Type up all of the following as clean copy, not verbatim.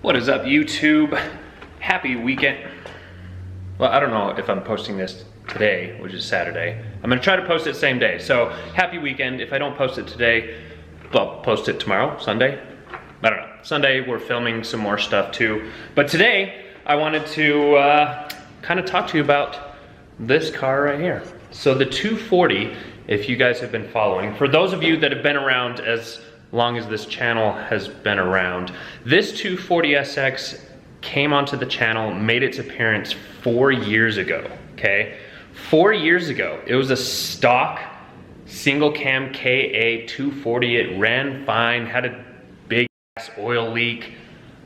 What is up, YouTube? Happy weekend. Well, I don't know if I'm posting this today, which is Saturday. I'm gonna try to post it same day. So happy weekend. If I don't post it today, well, post it tomorrow, Sunday. I don't know. Sunday we're filming some more stuff too. But today I wanted to kind of talk to you about this car right here. So the 240, if you guys have been following, for those of you that have been around as long as this channel has been around, this 240SX came onto the channel, made its appearance 4 years ago, okay? 4 years ago. It was a stock single cam KA 240. It ran fine, had a big ass oil leak,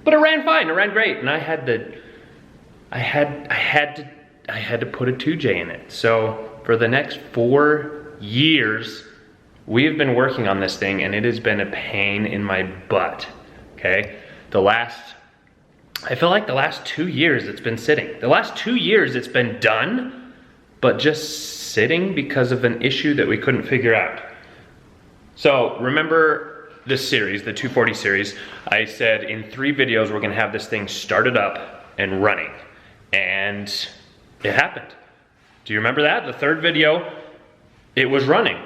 but it ran fine, it ran great. And I had to put a 2J in it. So for the next 4 years, we have been working on this thing and it has been a pain in my butt, okay? I feel like the last 2 years it's been sitting. The last 2 years it's been done, but just sitting because of an issue that we couldn't figure out. So remember this series, the 240 series, I said in 3 videos we're gonna have this thing started up and running. And it happened. Do you remember that? The 3rd video, it was running.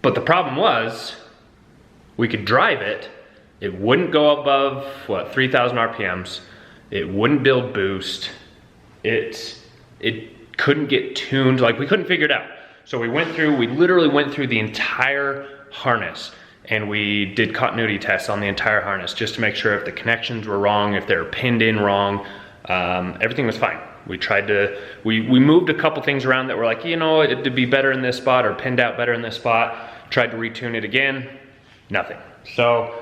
But the problem was, we could drive it, it wouldn't go above, what, 3,000 RPMs, it wouldn't build boost, it couldn't get tuned, like we couldn't figure it out. So we literally went through the entire harness and we did continuity tests on the entire harness just to make sure if the connections were wrong, if they were pinned in wrong, everything was fine. We tried to, we moved a couple things around that were like, you know, it'd be better in this spot or pinned out better in this spot. Tried to retune it again, nothing. So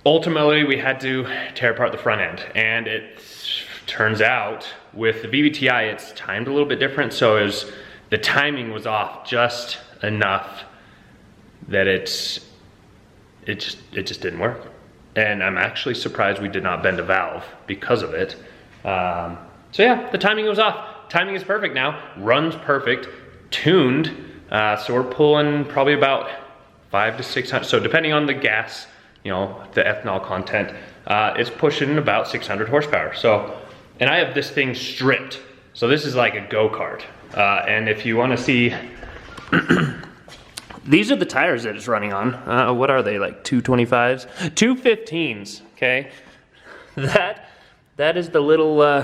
ultimately we had to tear apart the front end, and it turns out with the VVTi it's timed a little bit different, so the timing was off just enough that it just didn't work. And I'm actually surprised we did not bend a valve because of it. So yeah, the timing was off. Timing is perfect now, runs perfect, tuned. So we're pulling probably about 500 to 600. So depending on the gas, you know, the ethanol content, it's pushing about 600 horsepower. So, and I have this thing stripped. So this is like a go-kart. And if you want to see, these are the tires that it's running on. What are they, like 225s? 215s, okay? That is the little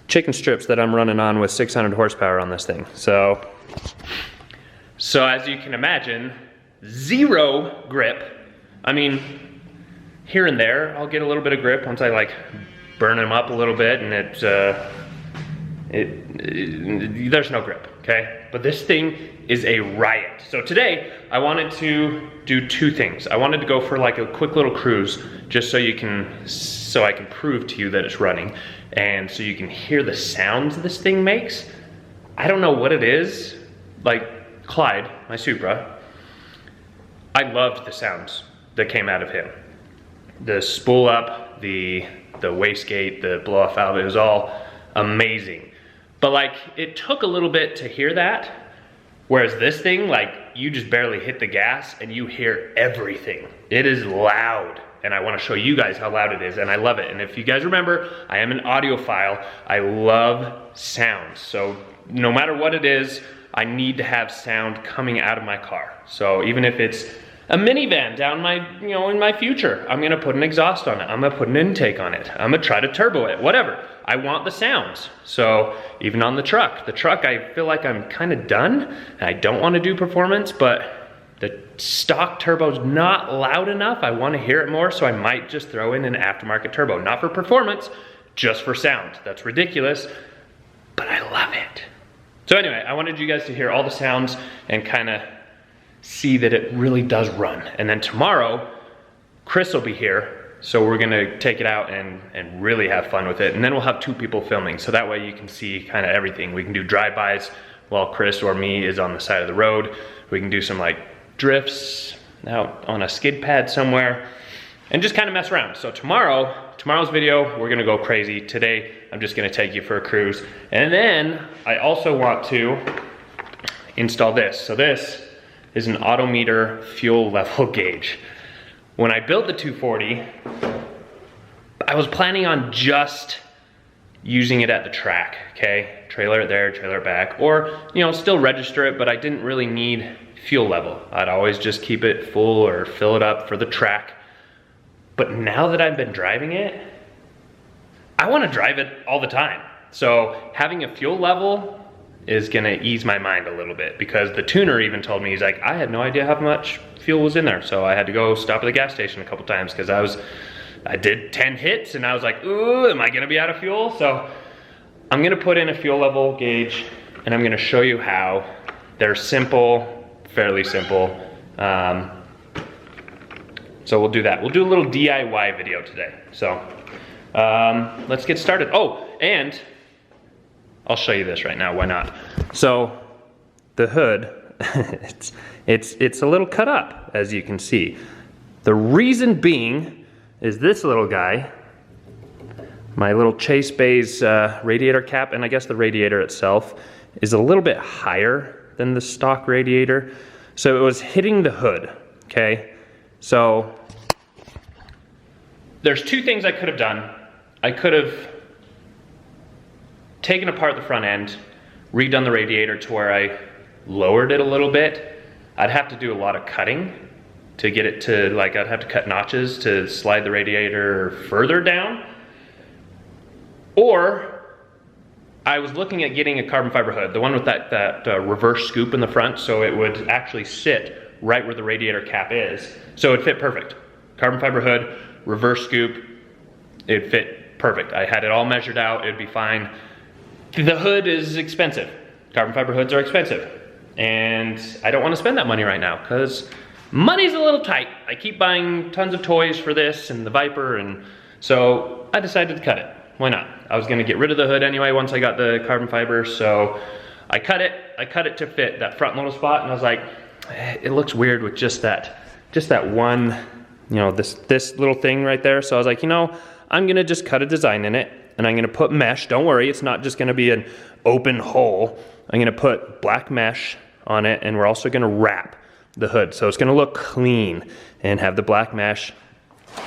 chicken strips that I'm running on with 600 horsepower on this thing. So as you can imagine, 0 grip. I mean, here and there, I'll get a little bit of grip once I like burn them up a little bit, and there's no grip, okay? But this thing is a riot. So today, I wanted to do 2 things. I wanted to go for like a quick little cruise, just so I can prove to you that it's running, and so you can hear the sounds this thing makes. I don't know what it is, like, Clyde, my Supra, I loved the sounds that came out of him. The spool up, the wastegate, the blow off valve, it was all amazing. But like, it took a little bit to hear that, whereas this thing, like, you just barely hit the gas and you hear everything. It is loud, and I want to show you guys how loud it is, and I love it. And if you guys remember, I am an audiophile. I love sounds. So no matter what it is, I need to have sound coming out of my car. So even if it's a minivan down in my future, I'm gonna put an exhaust on it. I'm gonna put an intake on it. I'm gonna try to turbo it, whatever. I want the sounds. So even on the truck I feel like I'm kind of done. And I don't want to do performance, but the stock turbo's not loud enough. I want to hear it more, so I might just throw in an aftermarket turbo. Not for performance, just for sound. That's ridiculous, but I love it. So anyway, I wanted you guys to hear all the sounds and kind of see that it really does run. And then tomorrow, Chris will be here, so we're gonna take it out and really have fun with it. And then we'll have 2 people filming, so that way you can see kind of everything. We can do drive-bys while Chris or me is on the side of the road. We can do some like drifts out on a skid pad somewhere. and just kind of mess around. So tomorrow's video, we're gonna go crazy. Today, I'm just gonna take you for a cruise. And then I also want to install this. So this is an odometer fuel level gauge. When I built the 240, I was planning on just using it at the track, okay? Trailer it there, trailer it back, or, you know, still register it, but I didn't really need fuel level. I'd always just keep it full or fill it up for the track. But now that I've been driving it, I wanna drive it all the time. So having a fuel level is gonna ease my mind a little bit, because the tuner even told me, he's like, I had no idea how much fuel was in there. So I had to go stop at the gas station a couple times because I did 10 hits and I was like, ooh, am I gonna be out of fuel? So I'm gonna put in a fuel level gauge and I'm gonna show you how. They're simple, fairly simple. So we'll do that. We'll do a little DIY video today. So let's get started. Oh, and I'll show you this right now, why not? So the hood, it's a little cut up, as you can see. The reason being is this little guy, my little Chase Bays radiator cap, and I guess the radiator itself is a little bit higher than the stock radiator. So it was hitting the hood, okay? So there's two things I could have done. I could have taken apart the front end, redone the radiator to where I lowered it a little bit. I'd have to do a lot of cutting to get it to, like, I'd have to cut notches to slide the radiator further down. Or I was looking at getting a carbon fiber hood, the one with that reverse scoop in the front, so it would actually sit right where the radiator cap is. So it'd fit perfect. Carbon fiber hood, reverse scoop, it'd fit perfect. I had it all measured out, it'd be fine. The hood is expensive. Carbon fiber hoods are expensive. And I don't want to spend that money right now because money's a little tight. I keep buying tons of toys for this and the Viper, and so I decided to cut it. Why not? I was gonna get rid of the hood anyway once I got the carbon fiber, so I cut it to fit that front little spot, and I was like, it looks weird with just that one, you know, this little thing right there. So I was like, you know, I'm gonna just cut a design in it, and I'm gonna put mesh. Don't worry, it's not just gonna be an open hole. I'm gonna put black mesh on it, and we're also gonna wrap the hood. So it's gonna look clean and have the black mesh.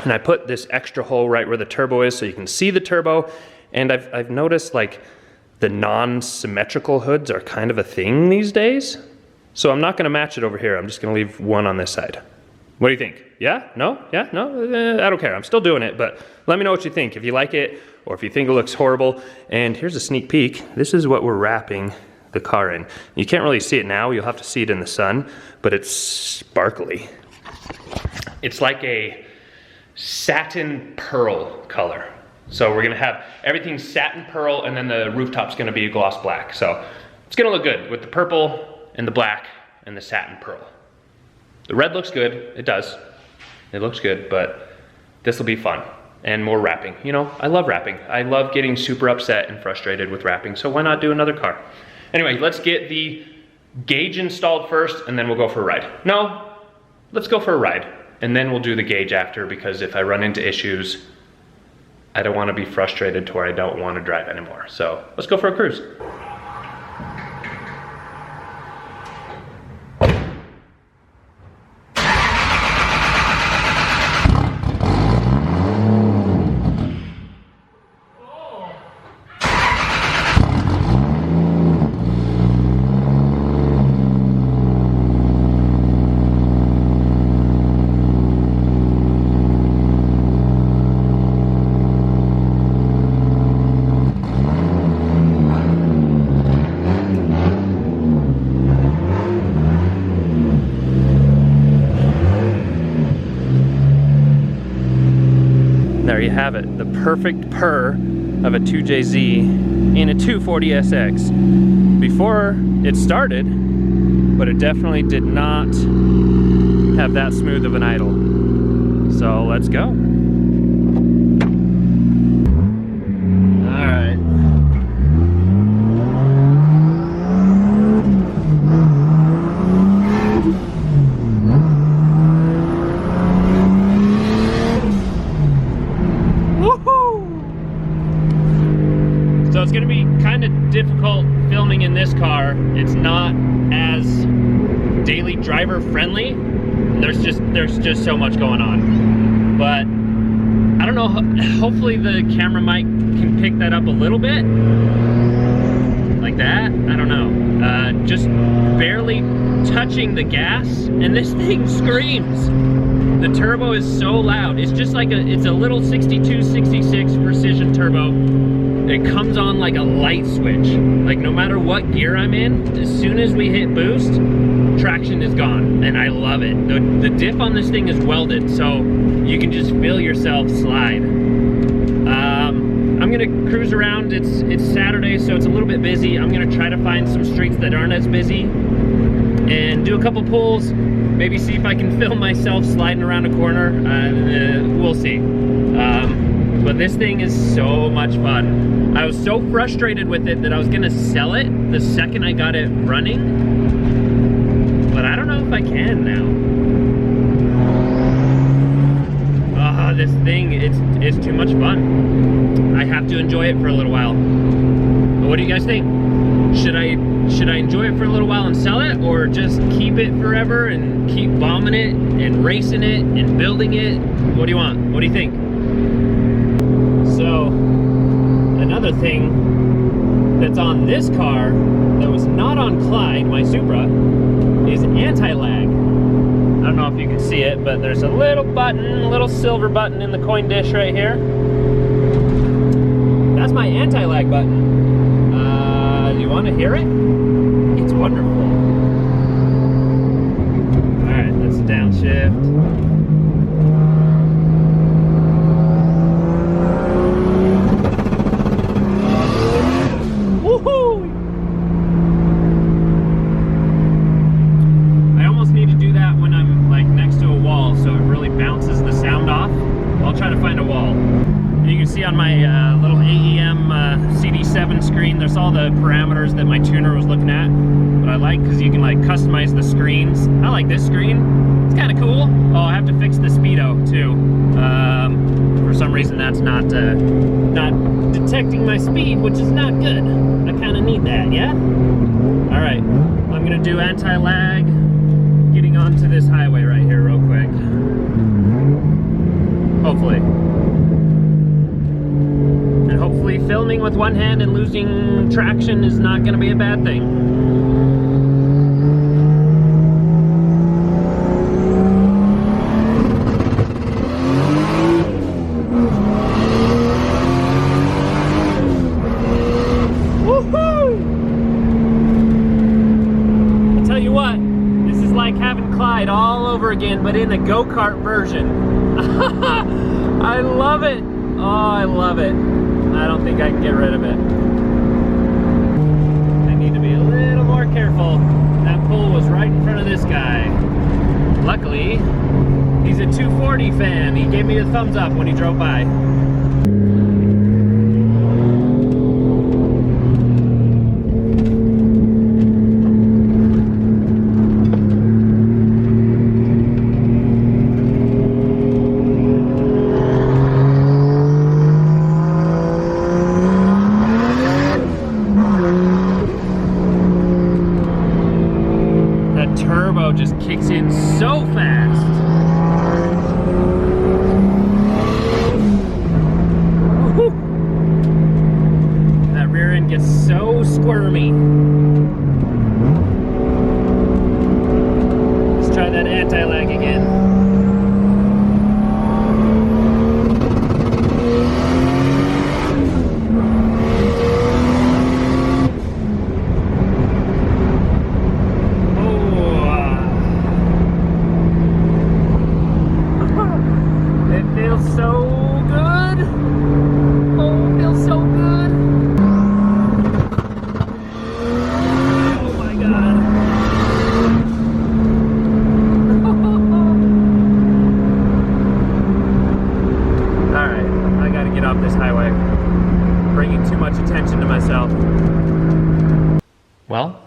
And I put this extra hole right where the turbo is so you can see the turbo. And I've noticed, like, the non-symmetrical hoods are kind of a thing these days. So I'm not gonna match it over here. I'm just gonna leave one on this side. What do you think? Yeah? No? Yeah? No? I don't care. I'm still doing it, but let me know what you think. If you like it or if you think it looks horrible. And here's a sneak peek. This is what we're wrapping the car in. You can't really see it now. You'll have to see it in the sun, but it's sparkly. It's like a satin pearl color. So we're gonna have everything satin pearl, and then the rooftop's gonna be gloss black. So it's gonna look good with the purple and the black and the satin pearl. The red looks good, it does. It looks good, but this will be fun and more wrapping. You know, I love wrapping. I love getting super upset and frustrated with wrapping, so why not do another car? Anyway, let's get the gauge installed first, and then we'll go for a ride. No, let's go for a ride, and then we'll do the gauge after, because if I run into issues, I don't want to be frustrated to where I don't want to drive anymore. So let's go for a cruise. There you have it, the perfect purr of a 2JZ in a 240SX. Before it started, but it definitely did not have that smooth of an idle. So let's go. difficult filming in this car. It's not as daily driver friendly. There's just so much going on. But I don't know, hopefully the camera mic can pick that up a little bit. Like that, I don't know. Just barely touching the gas, and this thing screams. The turbo is so loud. It's just like it's a little 62, 66 precision turbo. It comes on like a light switch. Like no matter what gear I'm in, as soon as we hit boost, traction is gone, and I love it. The diff on this thing is welded, so you can just feel yourself slide. I'm gonna cruise around. It's Saturday, so it's a little bit busy. I'm gonna try to find some streets that aren't as busy and do a couple pulls, maybe see if I can film myself sliding around a corner. We'll see. But this thing is so much fun. I was so frustrated with it that I was gonna sell it the second I got it running, but I don't know if I can now. This thing, it's too much fun. I have to enjoy it for a little while. What do you guys think? Should I enjoy it for a little while and sell it, or just keep it forever and keep bombing it and racing it and building it? What do you want? What do you think? So, another thing that's on this car that was not on Clyde, my Supra, is anti-lag. I don't know if you can see it, but there's a little button, a little silver button in the coin dish right here. That's my anti-lag button. Do you want to hear it? It's wonderful. All right, let's downshift. Woohoo! I almost need to do that when I'm like next to a wall, so it really bounces the sound off. I'll try to find a wall. You can see on my little AEM CD7 screen, there's all the parameters that my tuner was looking at. But I like because you can like customize the screens. I like this screen. It's kind of cool. Oh, I have to fix the speedo too. For some reason, that's not detecting my speed, which is not good. I kind of need that, yeah? All right, I'm gonna do anti-lag. Getting onto this highway right here real quick. Hopefully. And hopefully filming with one hand and losing traction is not gonna be a bad thing. All over again, but in the go-kart version. I love it. Oh, I love it. I don't think I can get rid of it. I need to be a little more careful. That pole was right in front of this guy. Luckily, he's a 240 fan. He gave me a thumbs up when he drove by. Just kicks in so fast. Woo-hoo. That rear end gets so squirmy. Let's try that anti-lag again. Well,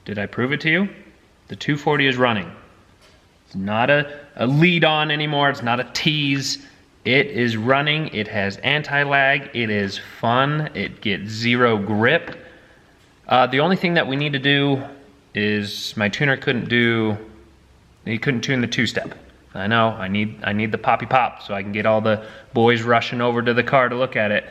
did I prove it to you? The 240 is running. It's not a lead on anymore. It's not a tease. It is running. It has anti-lag. It is fun. It gets zero grip. The only thing that we need to do is my tuner couldn't tune the two-step. I know, I need the poppy pop so I can get all the boys rushing over to the car to look at it.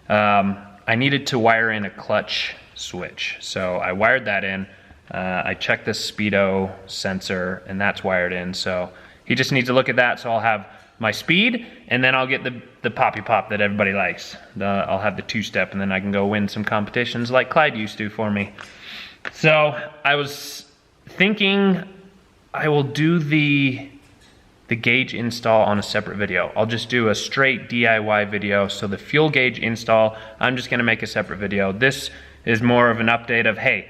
I needed to wire in a clutch switch, so I wired that in. I checked the speedo sensor and that's wired in, so he just needs to look at that, so I'll have my speed and then I'll get the poppy pop that everybody likes. I'll have the two-step and then I can go win some competitions like Clyde used to for me. So I was thinking I will do the gauge install on a separate video. I'll just do a straight DIY video. So the fuel gauge install, I'm just gonna make a separate video. This is more of an update of, hey,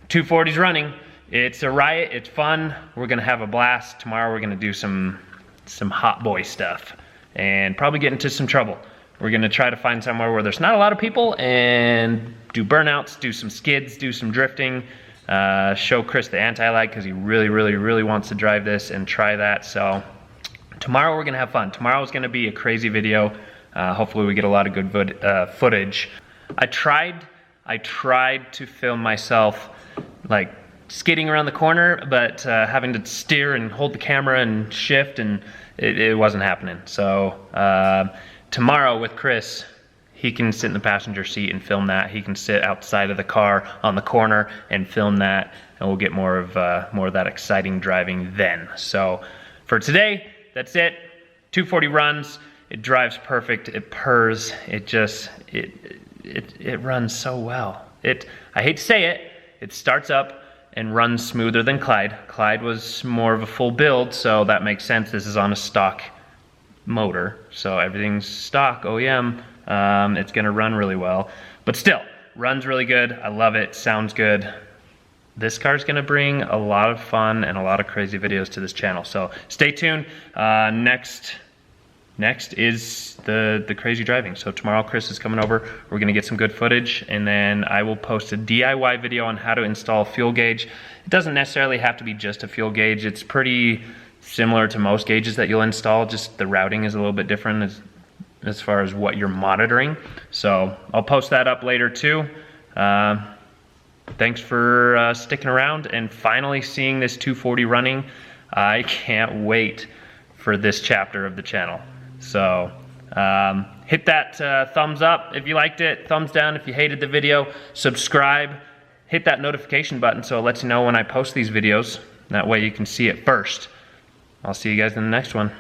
240's running. It's a riot, it's fun. We're gonna have a blast. Tomorrow we're gonna do some hot boy stuff and probably get into some trouble. We're gonna try to find somewhere where there's not a lot of people and do burnouts, do some skids, do some drifting, show Chris the anti-lag because he really wants to drive this and try that. So tomorrow we're gonna have fun. Tomorrow's gonna be a crazy video. Hopefully we get a lot of good footage. I tried to film myself like skidding around the corner, but having to steer and hold the camera and shift, and it wasn't happening. So tomorrow with Chris, he can sit in the passenger seat and film that. He can sit outside of the car on the corner and film that, and we'll get more of that exciting driving then. So for today, that's it. 240 runs. It drives perfect. It purrs. It runs so well. I hate to say it. It starts up and runs smoother than Clyde. Clyde was more of a full build, so that makes sense. This is on a stock motor, so everything's stock OEM. It's gonna run really well, but still, runs really good. I love it, sounds good. This car's gonna bring a lot of fun and a lot of crazy videos to this channel, so stay tuned. Next is the crazy driving. So tomorrow Chris is coming over, we're gonna get some good footage, and then I will post a DIY video on how to install a fuel gauge. It doesn't necessarily have to be just a fuel gauge. It's pretty similar to most gauges that you'll install, just the routing is a little bit different as far as what you're monitoring. So I'll post that up later too. Thanks for sticking around and finally seeing this 240 running. I can't wait for this chapter of the channel. So hit that thumbs up if you liked it, thumbs down if you hated the video, subscribe, hit that notification button so it lets you know when I post these videos. That way you can see it first. I'll see you guys in the next one.